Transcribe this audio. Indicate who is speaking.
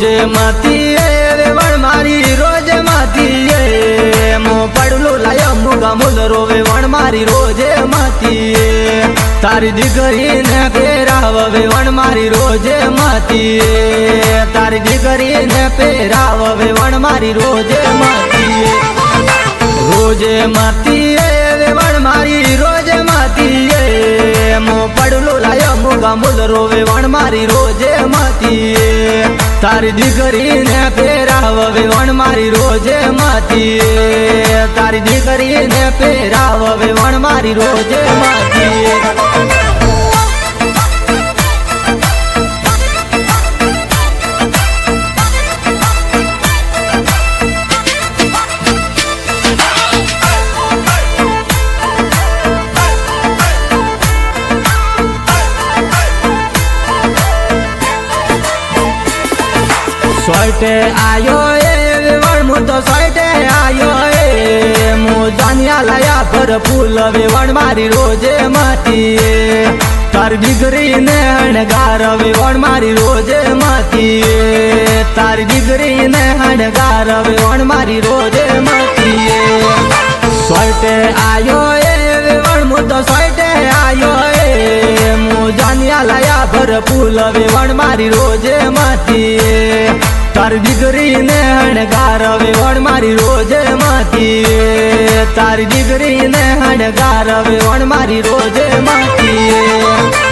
Speaker 1: રોજે માતી વેવણ મારી રોજે માતી મો પડલો લાયો મુગા મુલ રોવે વણ મારી રોજે માતી તારી દીકરીને પેરાવ વેવણ મારી રોજે માતી તારી દીકરીને પેરાવ વેવણ મારી રોજે માતી રોજે માતી વેવણ મારી રોજે માતી મો પડલો લાયો મુગા મુલ રોવે વણ મારી રોજે માતી તારી દીકરીને પેરાવ વેવણ મારી રોજે માતી તારી દીકરીને પેરાવ વેવણ મારી રોજે માતી સોઈટે આયો વેવણ મુ તો સોઈટે આયો મુ જાનિયા લાયા પર ફૂલ વેવણ મારી રોજે માતી તારી દીકરીને હણગાર વેવણ મારી રોજે માતી તારી દીકરીને હણગાર વેવણ મારી રોજે માતી સોઈટે આયો વેવણ મુ તો સોઈટે આયો મુ જાનિયા લાયા પર ફૂલ વેવણ મારી રોજે માતી તારી દીકરીને હણગાર વેવણ મારી રોજે માતી તારી દીકરીને હણગાર વેવણ મારી રોજે માતી